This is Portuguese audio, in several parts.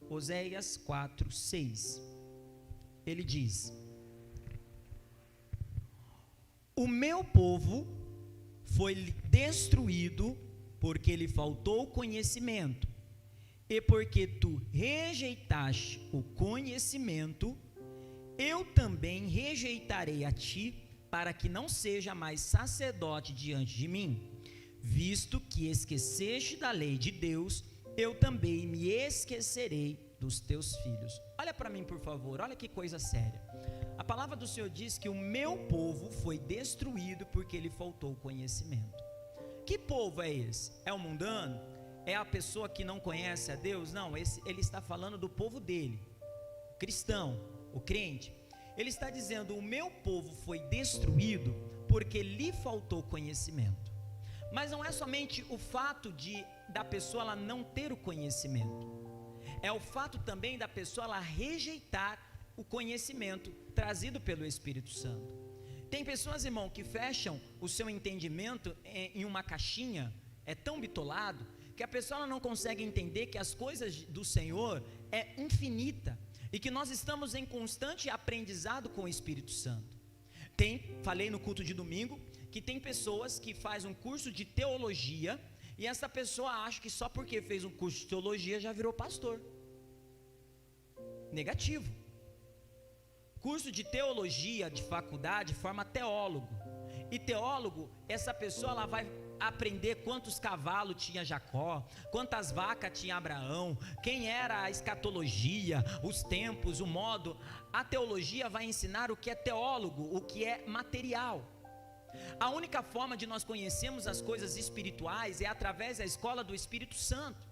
Oséias 4:6. Ele diz: o meu povo foi destruído porque lhe faltou conhecimento, e porque tu rejeitaste o conhecimento, eu também rejeitarei a ti, para que não seja mais sacerdote diante de mim. Visto que esqueceste da lei de Deus, eu também me esquecerei dos teus filhos. Olha para mim, por favor, olha que coisa séria. A palavra do Senhor diz que o meu povo foi destruído porque lhe faltou conhecimento. Que povo é esse? É o mundano? É a pessoa que não conhece a Deus? Não, ele está falando do povo dele, o cristão, o crente. Ele está dizendo: o meu povo foi destruído porque lhe faltou conhecimento. Mas não é somente o fato da pessoa ela não ter o conhecimento, é o fato também da pessoa ela rejeitar o conhecimento trazido pelo Espírito Santo. Tem pessoas, irmão, que fecham o seu entendimento em uma caixinha, é tão bitolado, que a pessoa ela não consegue entender que as coisas do Senhor é infinita, e que nós estamos em constante aprendizado com o Espírito Santo. Falei no culto de domingo, que tem pessoas que fazem um curso de teologia, e essa pessoa acha que só porque fez um curso de teologia já virou pastor. Negativo. Curso de teologia de faculdade forma teólogo, e teólogo, essa pessoa ela vai aprender quantos cavalos tinha Jacó, quantas vacas tinha Abraão, quem era a escatologia, os tempos, o modo. A teologia vai ensinar o que é teólogo, o que é material. A única forma de nós conhecermos as coisas espirituais é através da escola do Espírito Santo.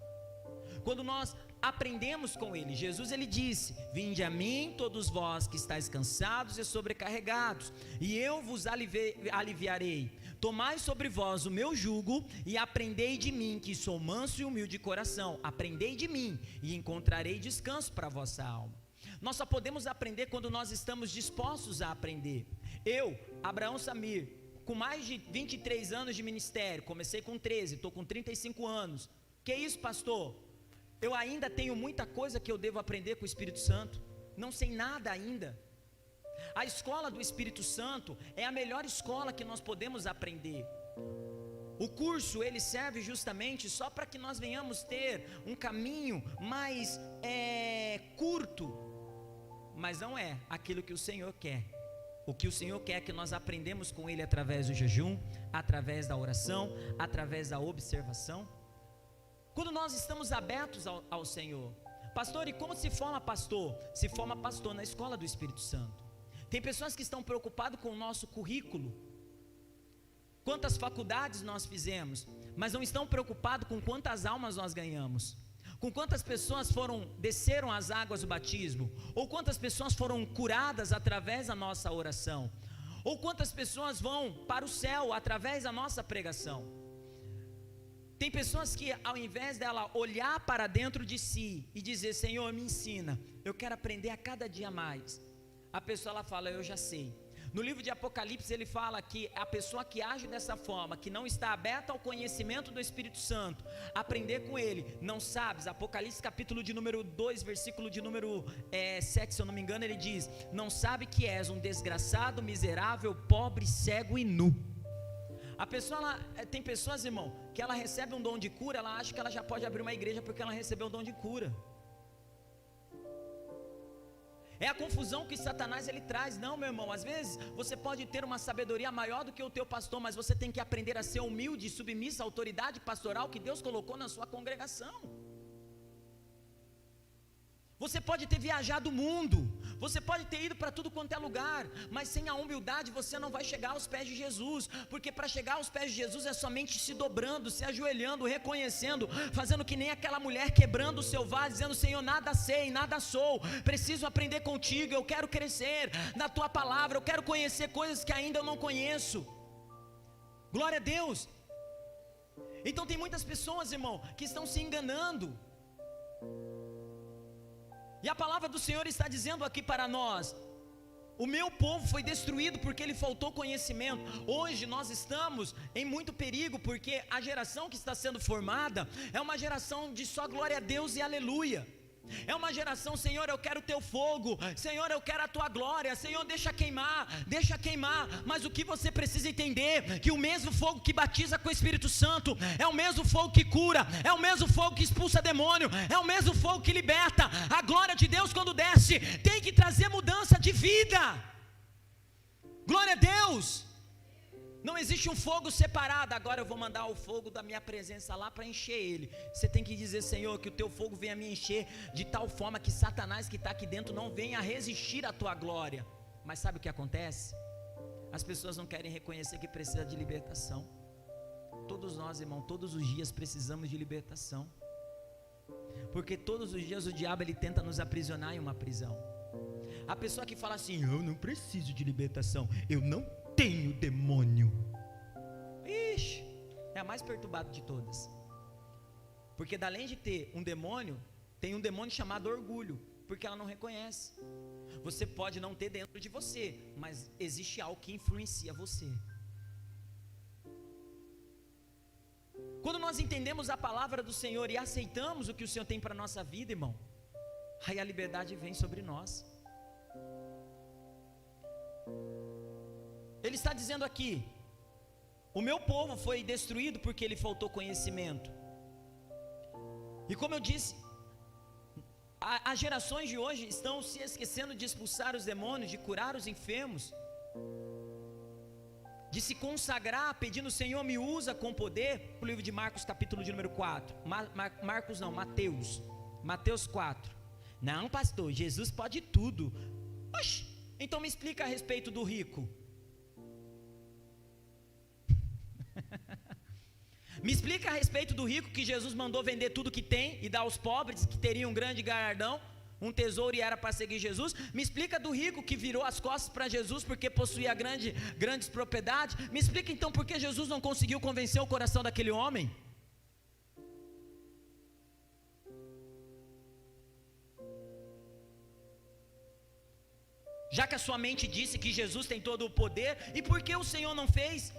Quando nós aprendemos com ele, Jesus ele disse: vinde a mim todos vós que estáis cansados e sobrecarregados, e eu vos aliviarei. Tomai sobre vós o meu jugo e aprendei de mim, que sou manso e humilde de coração. Aprendei de mim e encontrarei descanso para a vossa alma. Nós só podemos aprender quando nós estamos dispostos a aprender. Eu, Abraão Samir, com mais de 23 anos de ministério, comecei com 13, estou com 35 anos. Que isso, pastor? Eu ainda tenho muita coisa que eu devo aprender com o Espírito Santo, não sei nada ainda. A escola do Espírito Santo é a melhor escola que nós podemos aprender. O curso ele serve justamente só para que nós venhamos ter um caminho mais curto, mas não é aquilo que o Senhor quer. O que o Senhor quer é que nós aprendemos com Ele através do jejum, através da oração, através da observação. Quando nós estamos abertos ao Senhor. Pastor, e como se forma pastor? Se forma pastor na escola do Espírito Santo. Tem pessoas que estão preocupadas com o nosso currículo, quantas faculdades nós fizemos, mas não estão preocupados com quantas almas nós ganhamos, com quantas pessoas desceram as águas do batismo, ou quantas pessoas foram curadas através da nossa oração, ou quantas pessoas vão para o céu através da nossa pregação. Tem pessoas que ao invés dela olhar para dentro de si e dizer: Senhor, me ensina, eu quero aprender a cada dia mais, a pessoa ela fala: eu já sei. No livro de Apocalipse ele fala que a pessoa que age dessa forma, que não está aberta ao conhecimento do Espírito Santo, aprender com ele, não sabes. Apocalipse capítulo de número 2, versículo de número 7, se eu não me engano, ele diz: não sabe que és um desgraçado, miserável, pobre, cego e nu. A pessoa, tem pessoas, irmão, que ela recebe um dom de cura, ela acha que ela já pode abrir uma igreja porque ela recebeu um dom de cura. É a confusão que Satanás ele traz. Não, meu irmão, às vezes você pode ter uma sabedoria maior do que o teu pastor, mas você tem que aprender a ser humilde e submissa à autoridade pastoral que Deus colocou na sua congregação. Você pode ter viajado o mundo, você pode ter ido para tudo quanto é lugar, mas sem a humildade você não vai chegar aos pés de Jesus, porque para chegar aos pés de Jesus é somente se dobrando, se ajoelhando, reconhecendo, fazendo que nem aquela mulher quebrando o seu vaso, dizendo: Senhor, nada sei, nada sou, preciso aprender contigo, eu quero crescer na tua palavra, eu quero conhecer coisas que ainda eu não conheço. Glória a Deus. Então tem muitas pessoas, irmão, que estão se enganando. E a palavra do Senhor está dizendo aqui para nós: o meu povo foi destruído porque lhe faltou conhecimento. Hoje nós estamos em muito perigo, porque a geração que está sendo formada é uma geração de só glória a Deus e aleluia. É uma geração, Senhor, eu quero o teu fogo, Senhor, eu quero a tua glória, Senhor, deixa queimar, mas o que você precisa entender, que o mesmo fogo que batiza com o Espírito Santo, é o mesmo fogo que cura, é o mesmo fogo que expulsa demônio, é o mesmo fogo que liberta. A glória de Deus quando desce, tem que trazer mudança de vida. Glória a Deus. Não existe um fogo separado. Agora eu vou mandar o fogo da minha presença lá para encher ele. Você tem que dizer: Senhor, que o teu fogo venha me encher de tal forma que Satanás que está aqui dentro não venha resistir à tua glória. Mas sabe o que acontece? As pessoas não querem reconhecer que precisa de libertação. Todos nós, irmão, todos os dias precisamos de libertação, porque todos os dias o diabo ele tenta nos aprisionar em uma prisão. A pessoa que fala assim: eu não preciso de libertação, eu não tenho demônio, ixi, é a mais perturbada de todas, porque além de ter um demônio, tem um demônio chamado orgulho, porque ela não reconhece. Você pode não ter dentro de você, mas existe algo que influencia você. Quando nós entendemos a palavra do Senhor e aceitamos o que o Senhor tem para a nossa vida, irmão, aí a liberdade vem sobre nós. Ele está dizendo aqui: o meu povo foi destruído porque lhe faltou conhecimento. E como eu disse, as gerações de hoje estão se esquecendo de expulsar os demônios, de curar os enfermos, de se consagrar, pedindo: Senhor, me usa com poder. O livro de Marcos, capítulo de número 4. Mateus 4. Não, pastor, Jesus pode tudo. Oxe, então me explica a respeito do rico. Me explica a respeito do rico que Jesus mandou vender tudo que tem e dar aos pobres, que teriam um grande galardão, um tesouro, e era para seguir Jesus. Me explica do rico que virou as costas para Jesus porque possuía grandes propriedades. Me explica então por que Jesus não conseguiu convencer o coração daquele homem. Já que a sua mente disse que Jesus tem todo o poder, e por que o Senhor não fez?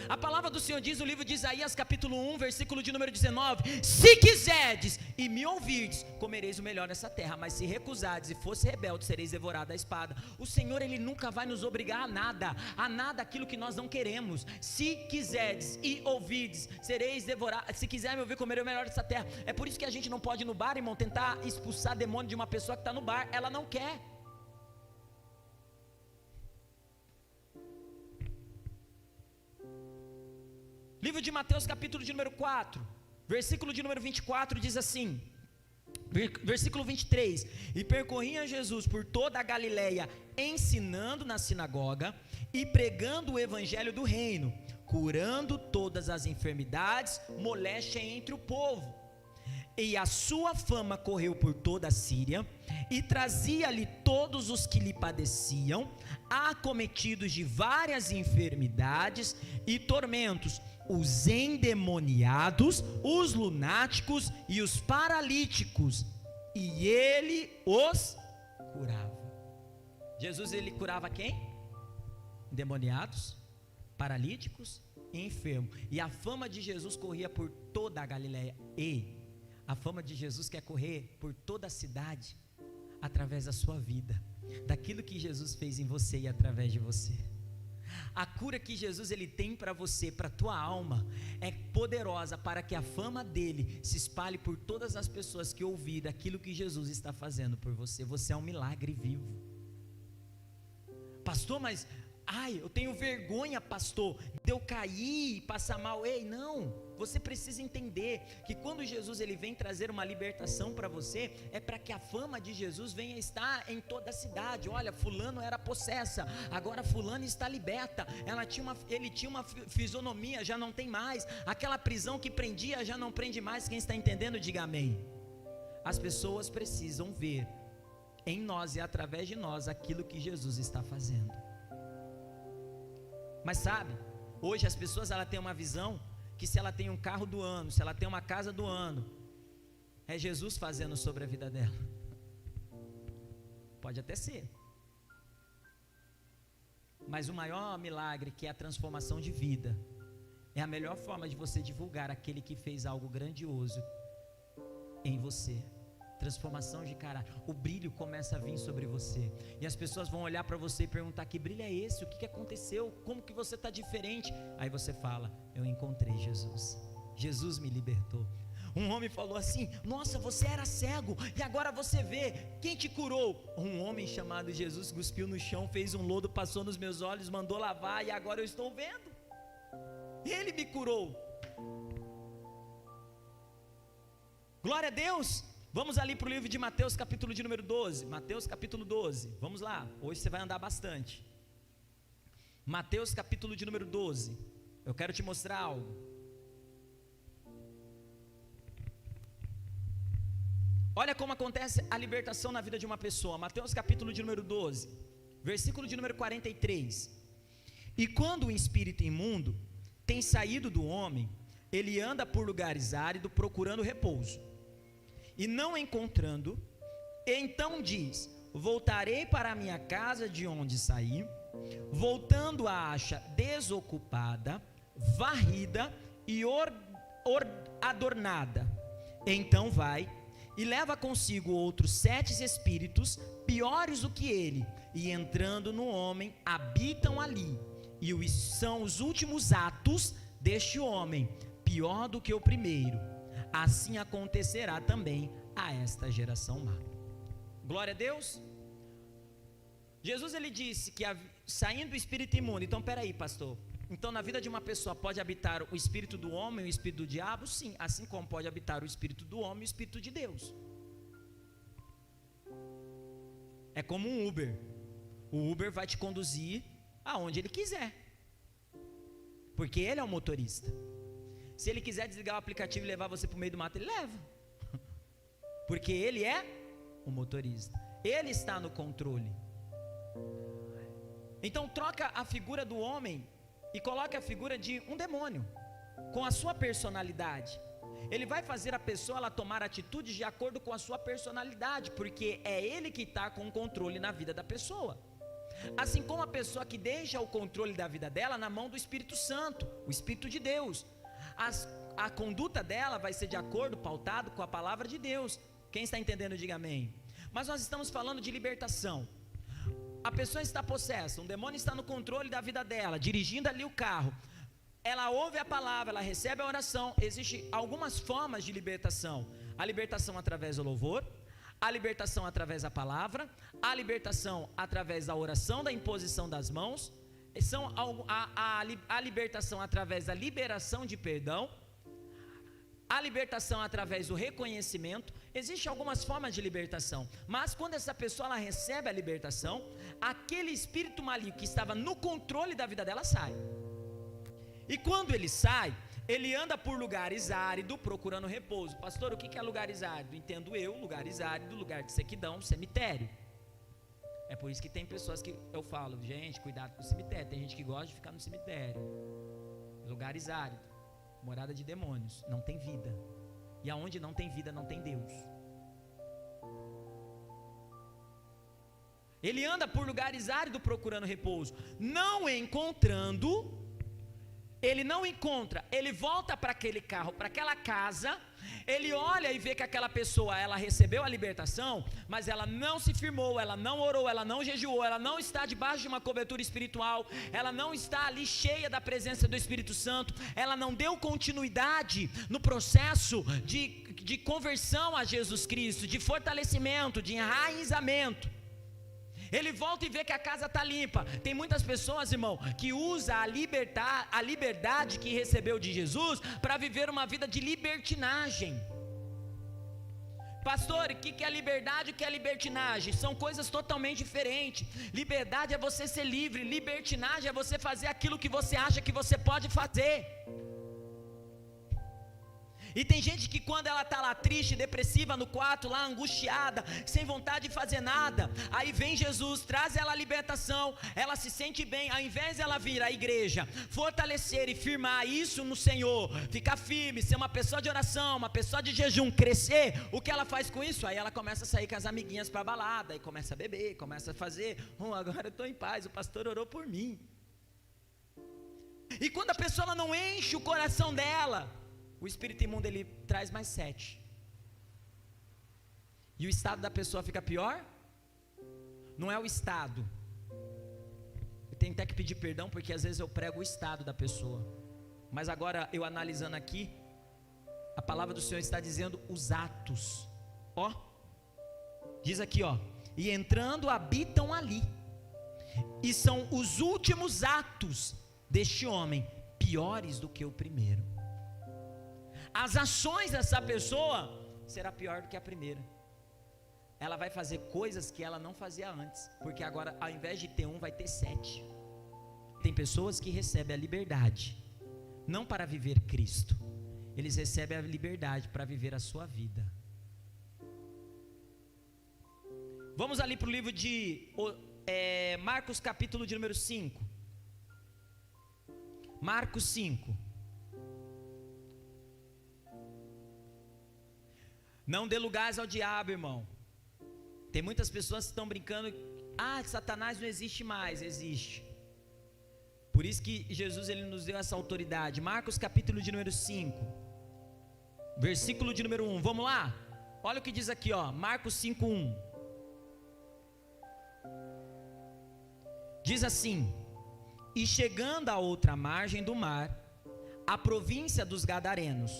A palavra do Senhor diz no livro de Isaías capítulo 1, versículo de número 19: se quiserdes e me ouvirdes, comereis o melhor dessa terra, mas se recusardes e fosse rebelde, sereis devorados à espada. O Senhor, Ele nunca vai nos obrigar a nada aquilo que nós não queremos. Se quiserdes e ouvirdes, sereis devorados. Se quiser me ouvir, comerei o melhor dessa terra. É por isso que a gente não pode ir no bar, irmão, tentar expulsar demônio de uma pessoa que está no bar. Ela não quer. Livro de Mateus capítulo de número 4, versículo de número 24 diz assim, versículo 23: e percorria Jesus por toda a Galileia, ensinando na sinagoga e pregando o evangelho do reino, curando todas as enfermidades, moléstia entre o povo. E a sua fama correu por toda a Síria, e trazia-lhe todos os que lhe padeciam, acometidos de várias enfermidades e tormentos, os endemoniados, os lunáticos e os paralíticos, e ele os curava. Jesus, ele curava quem? Endemoniados, paralíticos e enfermos. E a fama de Jesus corria por toda a Galileia. E a fama de Jesus quer correr por toda a cidade, através da sua vida, daquilo que Jesus fez em você e através de você. A cura que Jesus ele tem para você, para a tua alma, é poderosa para que a fama dele se espalhe por todas as pessoas que ouvirem aquilo que Jesus está fazendo por você. Você é um milagre vivo. Pastor, mas eu tenho vergonha, pastor, de eu cair e passar mal. Ei, não, você precisa entender que quando Jesus ele vem trazer uma libertação para você, é para que a fama de Jesus venha estar em toda a cidade. Olha, fulano era possessa, agora fulano está liberta. Ele tinha uma fisionomia, já não tem mais. Aquela prisão que prendia, já não prende mais. Quem está entendendo, diga amém. As pessoas precisam ver em nós e através de nós aquilo que Jesus está fazendo. Mas sabe, hoje as pessoas ela têm uma visão que se ela tem um carro do ano, se ela tem uma casa do ano, é Jesus fazendo sobre a vida dela. Pode até ser, mas o maior milagre, que é a transformação de vida, é a melhor forma de você divulgar aquele que fez algo grandioso em você. transformação de caráter. O brilho começa a vir sobre você, e as pessoas vão olhar para você e perguntar: que brilho é esse? O que aconteceu? Como que você está diferente? Aí você fala: eu encontrei Jesus, Jesus me libertou. Um homem falou assim: nossa, você era cego e agora você vê. Quem te curou? Um homem chamado Jesus cuspiu no chão, fez um lodo, passou nos meus olhos, mandou lavar, e agora eu estou vendo. Ele me curou. Glória a Deus. Vamos ali para o livro de Mateus, capítulo de número 12. Mateus capítulo 12, vamos lá, hoje você vai andar bastante. Mateus capítulo de número 12. Eu quero te mostrar algo. Olha como acontece a libertação na vida de uma pessoa. Mateus capítulo de número 12, versículo de número 43. E quando o espírito imundo tem saído do homem, ele anda por lugares áridos procurando repouso, e não encontrando, então diz: voltarei para a minha casa de onde saí. Voltando, a acha desocupada, varrida e adornada. Então vai e leva consigo outros 7 espíritos piores do que ele, e entrando no homem, habitam ali. E são os últimos atos deste homem, pior do que o primeiro. Assim acontecerá também a esta geração má. Glória a Deus. Jesus, ele disse que saindo o espírito imundo. Então peraí, pastor, então na vida de uma pessoa pode habitar o espírito do homem e o espírito do diabo? Sim, assim como pode habitar o espírito do homem e o espírito de Deus. É como um Uber. O Uber vai te conduzir aonde ele quiser, porque ele é o motorista. Se ele quiser desligar o aplicativo e levar você para o meio do mato, ele leva, porque ele é o motorista, ele está no controle. Então troca a figura do homem e coloca a figura de um demônio, com a sua personalidade. Ele vai fazer a pessoa ela tomar atitudes de acordo com a sua personalidade, porque é ele que está com o controle na vida da pessoa. Assim como a pessoa que deixa o controle da vida dela na mão do Espírito Santo, o Espírito de Deus. A conduta dela vai ser de acordo, pautado com a palavra de Deus. Quem está entendendo, diga amém. Mas nós estamos falando de libertação. A pessoa está possessa, um demônio está no controle da vida dela, dirigindo ali o carro. Ela ouve a palavra, ela recebe a oração. Existem algumas formas de libertação: a libertação através do louvor, a libertação através da palavra, a libertação através da oração, da imposição das mãos, a libertação através da liberação de perdão, a libertação através do reconhecimento. Existem algumas formas de libertação, mas quando essa pessoa ela recebe a libertação, aquele espírito maligno que estava no controle da vida dela sai. E quando ele sai, ele anda por lugares áridos procurando repouso. Pastor, o que é lugares áridos? Entendo eu, lugares áridos, lugar de sequidão, cemitério. É por isso que tem pessoas que eu falo: gente, cuidado com o cemitério. Tem gente que gosta de ficar no cemitério. Lugares áridos, morada de demônios, não tem vida. E aonde não tem vida, não tem Deus. Ele anda por lugares áridos procurando repouso, não encontrando. Ele não encontra, ele volta para aquele carro, para aquela casa. Ele olha e vê que aquela pessoa, ela recebeu a libertação, mas ela não se firmou, ela não orou, ela não jejuou, ela não está debaixo de uma cobertura espiritual, ela não está ali cheia da presença do Espírito Santo, ela não deu continuidade no processo de conversão a Jesus Cristo, de fortalecimento, de enraizamento. Ele volta e vê que a casa está limpa. Tem muitas pessoas, irmão, que usam a liberdade que recebeu de Jesus para viver uma vida de libertinagem. Pastor, o que é liberdade e o que é libertinagem? São coisas totalmente diferentes. Liberdade é você ser livre, libertinagem é você fazer aquilo que você acha que você pode fazer. E tem gente que quando ela está lá triste, depressiva no quarto, lá angustiada, sem vontade de fazer nada, aí vem Jesus, traz ela a libertação, ela se sente bem. Ao invés de ela vir à igreja, fortalecer e firmar isso no Senhor, ficar firme, ser uma pessoa de oração, uma pessoa de jejum, crescer, o que ela faz com isso? Aí ela começa a sair com as amiguinhas para a balada, aí começa a beber, começa a fazer, agora eu estou em paz, o pastor orou por mim. E quando a pessoa ela não enche o coração dela, o espírito imundo ele traz mais 7. e o estado da pessoa fica pior? Não é o estado. Eu tenho até que pedir perdão, porque às vezes eu prego o estado da pessoa. Mas agora, eu analisando aqui, a palavra do Senhor está dizendo os atos. Ó, diz aqui, ó, e entrando habitam ali, e são os últimos atos deste homem piores do que o primeiro. As ações dessa pessoa será pior do que a primeira. Ela vai fazer coisas que ela não fazia antes, porque agora, ao invés de ter um, vai ter 7. Tem pessoas que recebem a liberdade, não para viver Cristo, eles recebem a liberdade para viver a sua vida. Vamos ali para o livro de Marcos, capítulo de número 5. Marcos 5. Não dê lugares ao diabo, irmão. Tem muitas pessoas que estão brincando, Satanás não existe mais. Existe. Por isso que Jesus, ele nos deu essa autoridade. Marcos capítulo de número 5, versículo de número 1, vamos lá? Olha o que diz aqui, ó, Marcos 5, 1. Diz assim: e chegando à outra margem do mar, a província dos Gadarenos,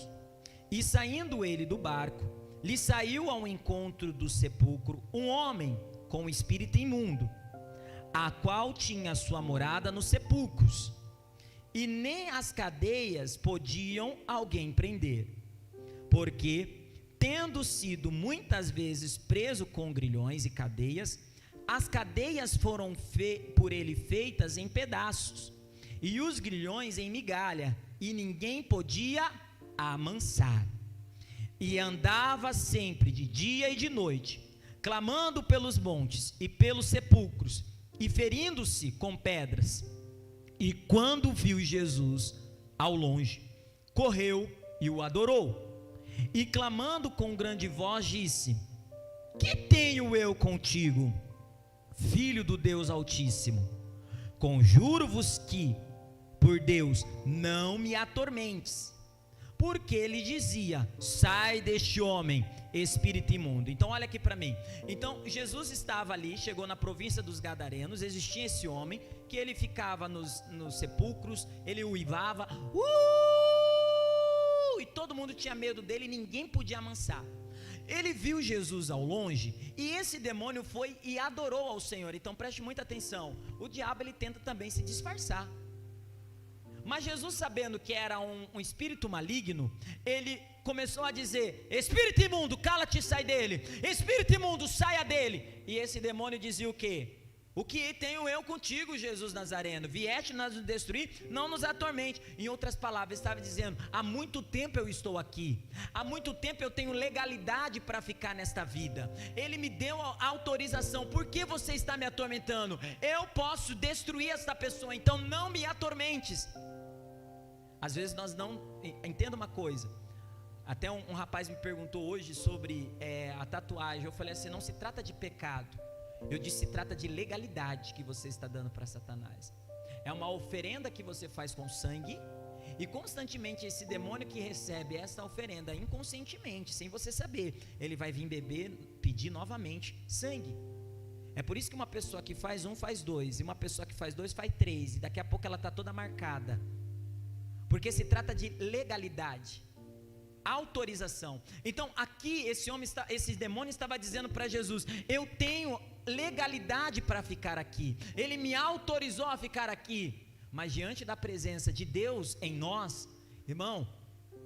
e saindo ele do barco, lhe saiu ao encontro do sepulcro um homem com um espírito imundo, a qual tinha sua morada nos sepulcros, e nem as cadeias podiam alguém prender, porque, tendo sido muitas vezes preso com grilhões e cadeias, as cadeias foram por ele feitas em pedaços, e os grilhões em migalha, e ninguém podia amansar. E andava sempre de dia e de noite, clamando pelos montes e pelos sepulcros, e ferindo-se com pedras. E quando viu Jesus ao longe, correu e o adorou, e clamando com grande voz disse: que tenho eu contigo, Filho do Deus Altíssimo? Conjuro-vos que, por Deus, não me atormentes. Porque ele dizia: sai deste homem, espírito imundo. Então olha aqui para mim. Então Jesus estava ali, chegou na província dos Gadarenos. Existia esse homem que ele ficava nos sepulcros, ele uivava, e todo mundo tinha medo dele, ninguém podia amansar. Ele viu Jesus ao longe, e esse demônio foi e adorou ao Senhor. Então preste muita atenção, o diabo ele tenta também se disfarçar. Mas Jesus, sabendo que era um espírito maligno, ele começou a dizer: espírito imundo, cala-te e sai dele. Espírito imundo, saia dele. E esse demônio dizia o quê? O que tenho eu contigo, Jesus Nazareno? Vieste nos destruir, não nos atormente. Em outras palavras, estava dizendo: há muito tempo eu estou aqui, há muito tempo eu tenho legalidade para ficar nesta vida. Ele me deu a autorização. Por que você está me atormentando? Eu posso destruir esta pessoa, então não me atormentes. Às vezes nós não, entenda uma coisa, até um rapaz me perguntou hoje sobre a tatuagem. Eu falei assim: não se trata de pecado, eu disse: se trata de legalidade que você está dando para Satanás. É uma oferenda que você faz com sangue, e constantemente esse demônio que recebe essa oferenda inconscientemente, sem você saber, ele vai vir beber, pedir novamente sangue. É por isso que uma pessoa que faz um faz dois, e uma pessoa que faz dois faz três, e daqui a pouco ela está toda marcada, porque se trata de legalidade, autorização. Então aqui esse demônio estava dizendo para Jesus: eu tenho legalidade para ficar aqui, ele me autorizou a ficar aqui. Mas diante da presença de Deus em nós, irmão,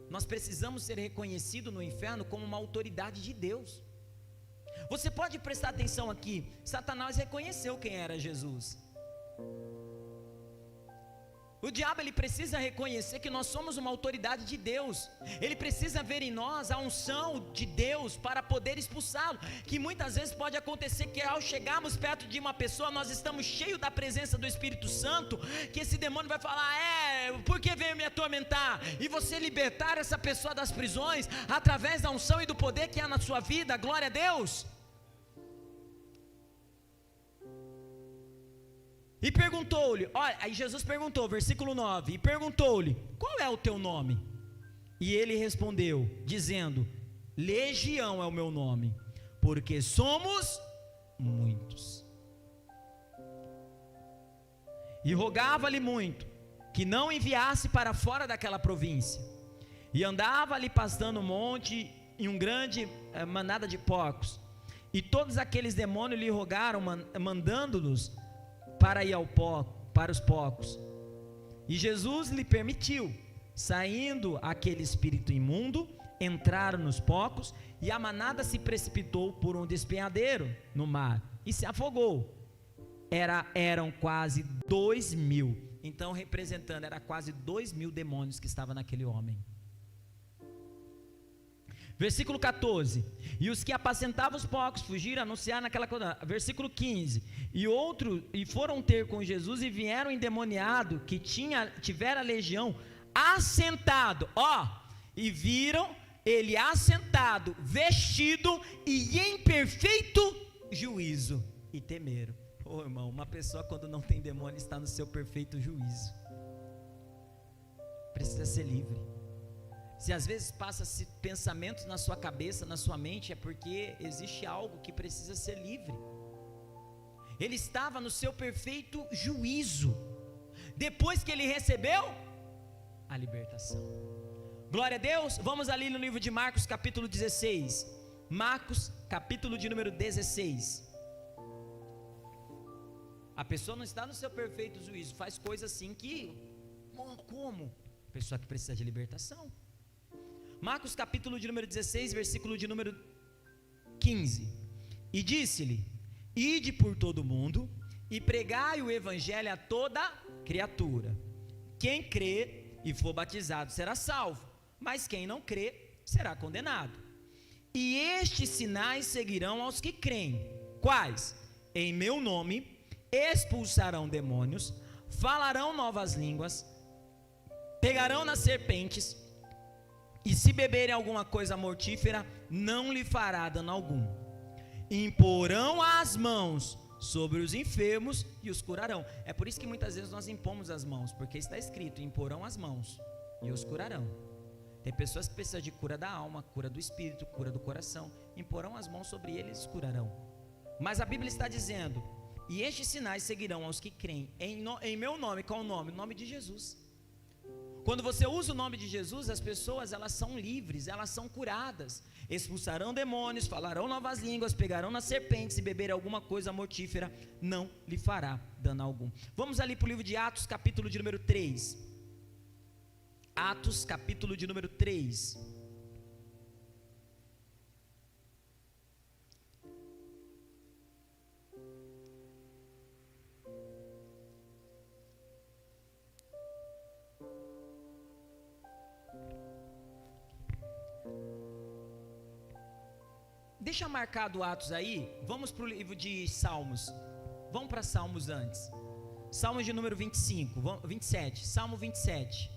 nós precisamos ser reconhecidos no inferno como uma autoridade de Deus. Você pode prestar atenção aqui, Satanás reconheceu quem era Jesus. O diabo ele precisa reconhecer que nós somos uma autoridade de Deus. Ele precisa ver em nós a unção de Deus para poder expulsá-lo. Que muitas vezes pode acontecer que ao chegarmos perto de uma pessoa, nós estamos cheios da presença do Espírito Santo, que esse demônio vai falar: por que veio me atormentar? E você libertar essa pessoa das prisões através da unção e do poder que há na sua vida. Glória a Deus. E perguntou-lhe, olha, aí Jesus perguntou, versículo 9, e perguntou-lhe: qual é o teu nome? E ele respondeu, dizendo: Legião é o meu nome, porque somos muitos. E rogava-lhe muito que não enviasse para fora daquela província. E andava ali pastando um monte em um grande manada de porcos. E todos aqueles demônios lhe rogaram, mandando-nos para ir para os porcos. E Jesus lhe permitiu. Saindo aquele espírito imundo, entraram nos porcos, e a manada se precipitou por um despenhadeiro no mar e se afogou. Eram quase 2.000. Então, representando, era quase 2.000 demônios que estavam naquele homem. Versículo 14: e os que apacentavam os porcos fugiram, anunciaram naquela coisa. Versículo 15: e foram ter com Jesus e vieram endemoniado que tivera legião assentado, e viram ele assentado, vestido e em perfeito juízo, e temeram. Irmão, uma pessoa quando não tem demônio está no seu perfeito juízo, precisa ser livre. Se às vezes passa-se pensamentos na sua cabeça, na sua mente, é porque existe algo que precisa ser livre. Ele estava no seu perfeito juízo, depois que ele recebeu a libertação. Glória a Deus. Vamos ali no livro de Marcos capítulo 16, Marcos capítulo de número 16. A pessoa não está no seu perfeito juízo, faz coisas assim que, como? Pessoa que precisa de libertação. Marcos capítulo de número 16, versículo de número 15. E disse-lhe: ide por todo o mundo e pregai o evangelho a toda criatura. Quem crê e for batizado será salvo, mas quem não crê será condenado. E estes sinais seguirão aos que creem. Quais? Em meu nome expulsarão demônios, falarão novas línguas, pegarão nas serpentes, e se beberem alguma coisa mortífera, não lhe fará dano algum. Imporão as mãos sobre os enfermos e os curarão. É por isso que muitas vezes nós impomos as mãos, porque está escrito: imporão as mãos e os curarão. Tem pessoas que precisam de cura da alma, cura do espírito, cura do coração. Imporão as mãos sobre eles e os curarão. Mas a Bíblia está dizendo: e estes sinais seguirão aos que creem em meu nome. Qual o nome? O nome de Jesus. Quando você usa o nome de Jesus, as pessoas, elas são livres, elas são curadas. Expulsarão demônios, falarão novas línguas, pegarão nas serpentes, e beberem alguma coisa mortífera, não lhe fará dano algum. Vamos ali para o livro de Atos, capítulo de número 3. Atos, capítulo de número 3. Deixa marcado Atos aí. Vamos para o livro de Salmos. Vamos para Salmos antes. Salmos de número 27. Salmo 27.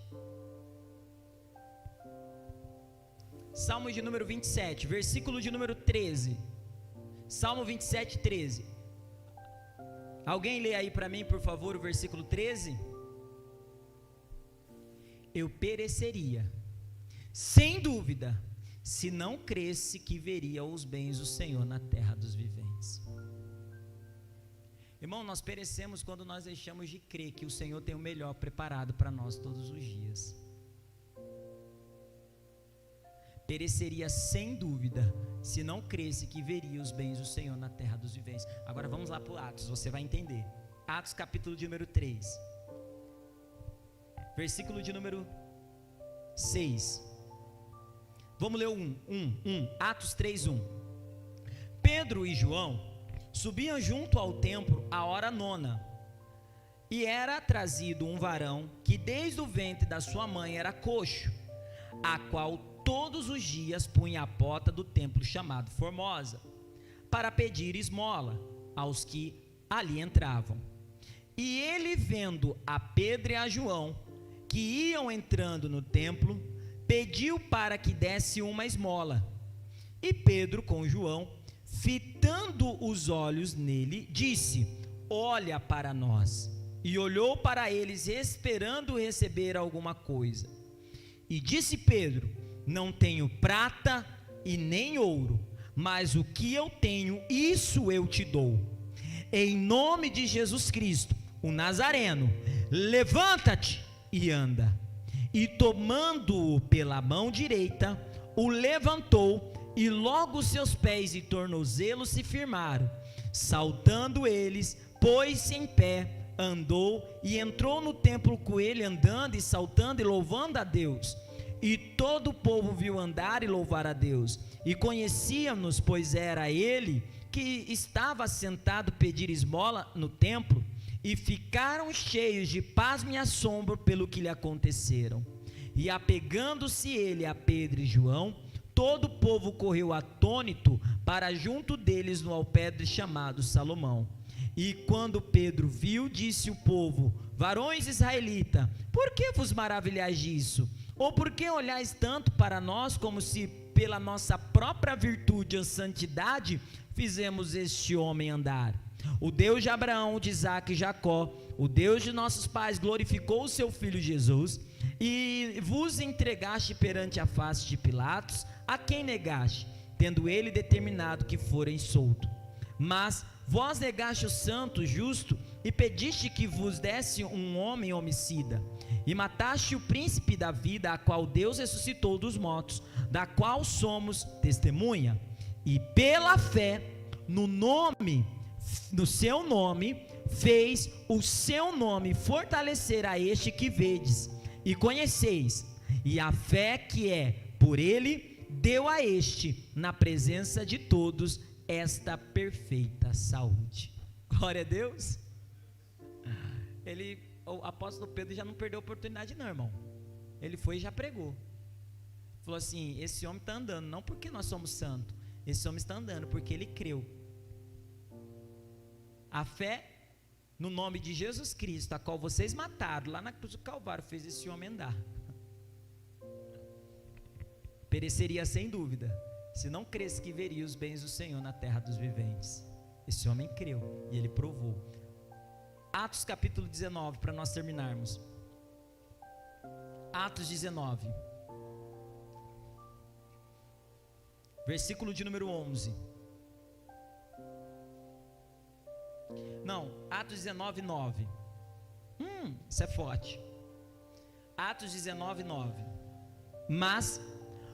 Salmos de número 27, versículo de número 13. Salmo 27, 13. Alguém lê aí para mim, por favor, o versículo 13? Eu pereceria, sem dúvida, se não cresse que veria os bens do Senhor na terra dos viventes. Irmão, nós perecemos quando nós deixamos de crer que o Senhor tem o melhor preparado para nós todos os dias. Pereceria sem dúvida se não cresse que veria os bens do Senhor na terra dos viventes. Agora vamos lá para o Atos, você vai entender. Atos capítulo de número 3, versículo de número 6. Vamos ler Atos 3:1. Pedro e João subiam junto ao templo à hora 9, e era trazido um varão que desde o ventre da sua mãe era coxo, a qual todos os dias punha a porta do templo chamado Formosa, para pedir esmola aos que ali entravam. E ele, vendo a Pedro e a João, que iam entrando no templo, pediu para que desse uma esmola. E Pedro com João, fitando os olhos nele, disse: olha para nós. E olhou para eles, esperando receber alguma coisa. E disse Pedro: não tenho prata e nem ouro, mas o que eu tenho, isso eu te dou. Em nome de Jesus Cristo, o Nazareno, levanta-te e anda. E tomando-o pela mão direita, o levantou, e logo seus pés e tornozelos se firmaram. Saltando eles, pôs-se em pé, andou e entrou no templo com ele, andando e saltando e louvando a Deus. E todo o povo viu andar e louvar a Deus, e conhecia-nos, pois era ele que estava sentado pedir esmola no templo, e ficaram cheios de pasmo e assombro pelo que lhe aconteceram. E apegando-se ele a Pedro e João, todo o povo correu atônito para junto deles no alpendre chamado Salomão. E quando Pedro viu, disse o povo: varões israelitas, por que vos maravilhais disso? Ou por que olhais tanto para nós, como se pela nossa própria virtude e santidade fizemos este homem andar? O Deus de Abraão, de Isaque e Jacó, o Deus de nossos pais, glorificou o seu filho Jesus, e vos entregaste perante a face de Pilatos, a quem negaste, tendo ele determinado que forem soltos. Mas vós negaste o santo, justo, e pediste que vos desse um homem homicida, e mataste o príncipe da vida, a qual Deus ressuscitou dos mortos, da qual somos testemunha. E pela fé no seu nome, fez o seu nome fortalecer a este que vedes e conheceis, e a fé que é por ele deu a este, na presença de todos, esta perfeita saúde. Glória a Deus. O apóstolo Pedro já não perdeu a oportunidade não, irmão. Ele foi e já pregou. Falou assim: esse homem está andando, não porque nós somos santos, esse homem está andando porque ele creu. A fé no nome de Jesus Cristo, a qual vocês mataram lá na cruz do Calvário, fez esse homem andar. Pereceria sem dúvida, se não cresce que veria os bens do Senhor na terra dos viventes. Esse homem creu e ele provou. Atos capítulo 19, para nós terminarmos. Atos 19, versículo de número 11. Não, Atos 19, 9. Isso é forte. Atos 19, 9. Mas,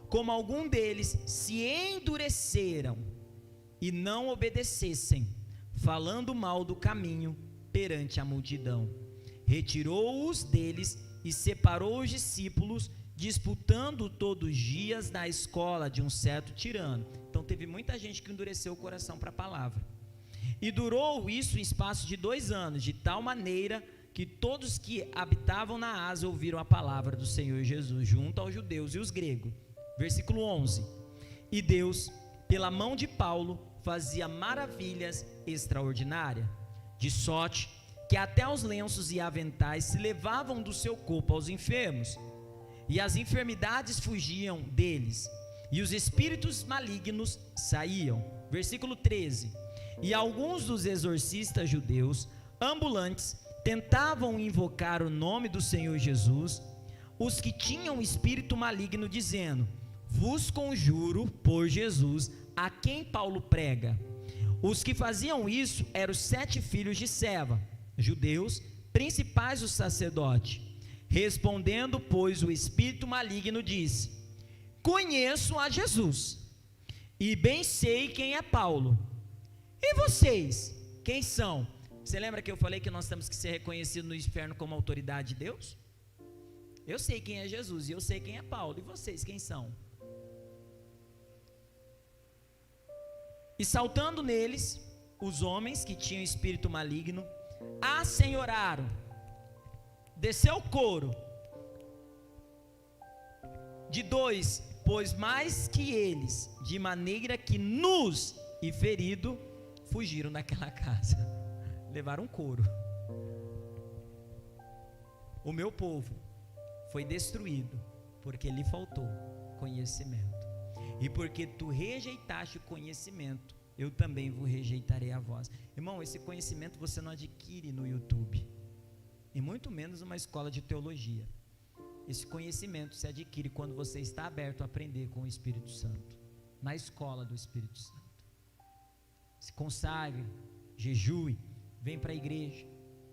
como algum deles se endureceram e não obedecessem, falando mal do caminho perante a multidão, retirou-os deles e separou os discípulos, disputando todos os dias na escola de um certo tirano. Então teve muita gente que endureceu o coração para a palavra. E durou isso em espaço de 2 anos, de tal maneira que todos que habitavam na Ásia ouviram a palavra do Senhor Jesus, junto aos judeus e os gregos. Versículo 11. E Deus, pela mão de Paulo, fazia maravilhas extraordinárias, de sorte que até os lenços e aventais se levavam do seu corpo aos enfermos, e as enfermidades fugiam deles, e os espíritos malignos saíam. Versículo 13. E alguns dos exorcistas judeus ambulantes tentavam invocar o nome do Senhor Jesus, os que tinham espírito maligno, dizendo: vos conjuro por Jesus, a quem Paulo prega. Os que faziam isso eram os 7 filhos de Seva, judeus, principais do sacerdote. Respondendo, pois, o espírito maligno disse: conheço a Jesus, e bem sei quem é Paulo. E vocês, quem são? Você lembra que eu falei que nós temos que ser reconhecidos no inferno como autoridade de Deus? Eu sei quem é Jesus e eu sei quem é Paulo. E vocês, quem são? E saltando neles, os homens que tinham espírito maligno assenhoraram. Desceu o coro de 2, pois mais que eles, de maneira que nus e ferido fugiram daquela casa. Levaram um couro. O meu povo foi destruído porque lhe faltou conhecimento. E porque tu rejeitaste o conhecimento, eu também vos rejeitarei a vós. Irmão, esse conhecimento você não adquire no YouTube, e muito menos numa escola de teologia. Esse conhecimento se adquire quando você está aberto a aprender com o Espírito Santo. na escola do Espírito Santo. Se consagre, jejue, vem para a igreja,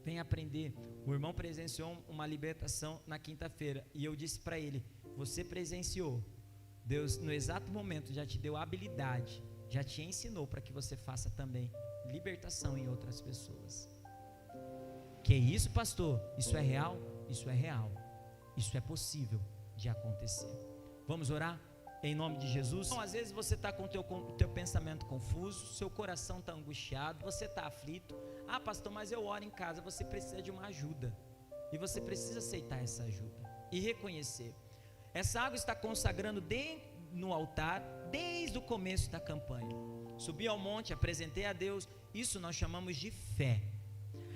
vem aprender. O irmão presenciou uma libertação na quinta-feira e eu disse para ele: você presenciou, Deus no exato momento já te deu habilidade, já te ensinou para que você faça também libertação em outras pessoas. Que isso, pastor? Isso é real? Isso é real. Isso é possível de acontecer. Vamos orar? Em nome de Jesus. Então, às vezes você está com o teu pensamento confuso, seu coração está angustiado, você está aflito. Ah, pastor, mas eu oro em casa. Você precisa de uma ajuda, e você precisa aceitar essa ajuda e reconhecer. Essa água está consagrando no altar desde o começo da campanha. Subi ao monte, apresentei a Deus. Isso nós chamamos de fé.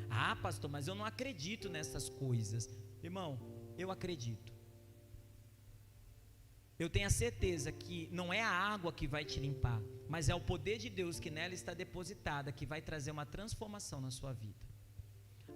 Ah, pastor, mas eu não acredito nessas coisas. Irmão, eu acredito. Eu tenho a certeza que não é a água que vai te limpar, mas é o poder de Deus que nela está depositada, que vai trazer uma transformação na sua vida.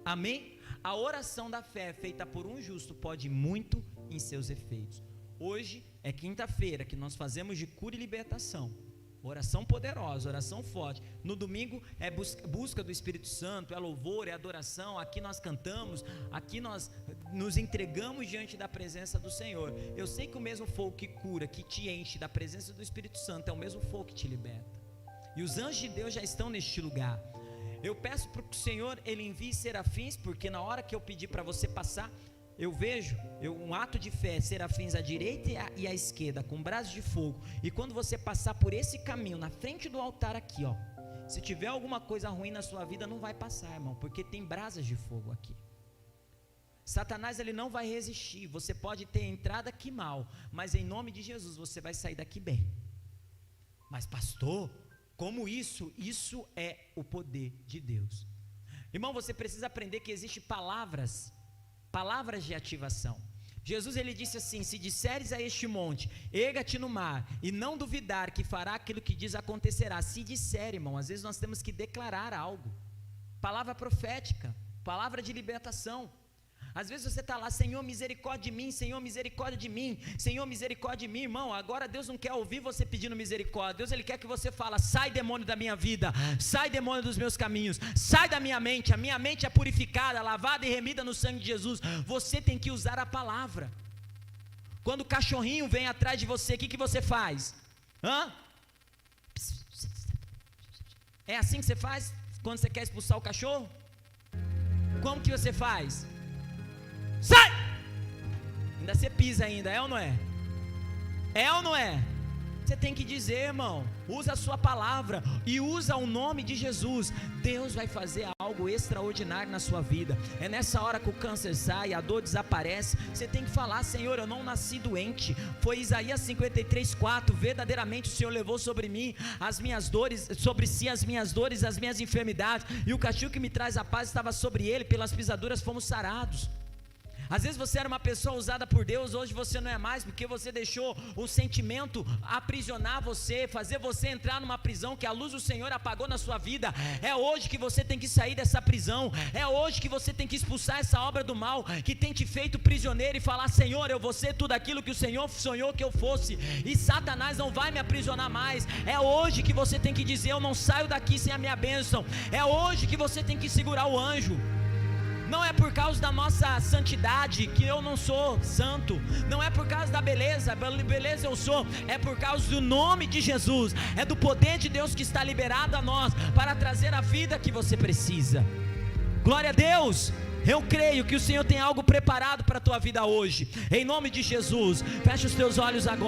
Amém? A oração da fé feita por um justo pode muito em seus efeitos. Hoje é quinta-feira que nós fazemos de cura e libertação. Oração poderosa, oração forte. No domingo é busca do Espírito Santo, é louvor, é adoração. Aqui nós cantamos, aqui nós nos entregamos diante da presença do Senhor. Eu sei que o mesmo fogo que cura, que te enche da presença do Espírito Santo, é o mesmo fogo que te liberta. E os anjos de Deus já estão neste lugar. Eu peço para que o Senhor, Ele envie serafins, porque na hora que eu pedir para você passar, eu vejo um ato de fé, serafins à direita e à esquerda, com braços de fogo. E quando você passar por esse caminho, na frente do altar aqui, ó, se tiver alguma coisa ruim na sua vida, não vai passar, irmão, porque tem brasas de fogo aqui. Satanás, ele não vai resistir. Você pode ter entrado aqui mal, mas em nome de Jesus, você vai sair daqui bem. Mas pastor, como isso? Isso é o poder de Deus. Irmão, você precisa aprender que existem palavras de ativação. Jesus, ele disse assim: se disseres a este monte, erga-te no mar, e não duvidar que fará aquilo que diz, acontecerá. Se disser, irmão, às vezes nós temos que declarar algo. Palavra profética, palavra de libertação. Às vezes você está lá: Senhor, misericórdia de mim, Senhor, misericórdia de mim, Senhor, misericórdia de mim. Irmão, agora Deus não quer ouvir você pedindo misericórdia. Deus, Ele quer que você fale: sai demônio da minha vida, sai demônio dos meus caminhos, sai da minha mente. A minha mente é purificada, lavada e remida no sangue de Jesus. Você tem que usar a palavra. Quando o cachorrinho vem atrás de você, o que você faz? É assim que você faz quando você quer expulsar o cachorro? Como que você faz? Sai! Ainda você pisa ainda, é ou não é? É ou não é? Você tem que dizer, irmão, usa a sua palavra e usa o nome de Jesus. Deus vai fazer algo extraordinário na sua vida. É nessa hora que o câncer sai, a dor desaparece. Você tem que falar: Senhor, eu não nasci doente. Foi Isaías 53:4. Verdadeiramente o Senhor levou sobre mim as minhas dores, sobre si as minhas dores, as minhas enfermidades, e o castigo que me traz a paz estava sobre ele, pelas pisaduras fomos sarados. Às vezes você era uma pessoa usada por Deus, hoje você não é mais, porque você deixou o sentimento aprisionar você, fazer você entrar numa prisão que a luz do Senhor apagou na sua vida. É hoje que você tem que sair dessa prisão, é hoje que você tem que expulsar essa obra do mal que tem te feito prisioneiro e falar: Senhor, eu vou ser tudo aquilo que o Senhor sonhou que eu fosse, e Satanás não vai me aprisionar mais. É hoje que você tem que dizer: eu não saio daqui sem a minha bênção. É hoje que você tem que segurar o anjo. Não é por causa da nossa santidade que eu não sou santo, não é por causa da beleza eu sou, é por causa do nome de Jesus, é do poder de Deus que está liberado a nós, para trazer a vida que você precisa. Glória a Deus. Eu creio que o Senhor tem algo preparado para a tua vida hoje, em nome de Jesus. Fecha os teus olhos agora.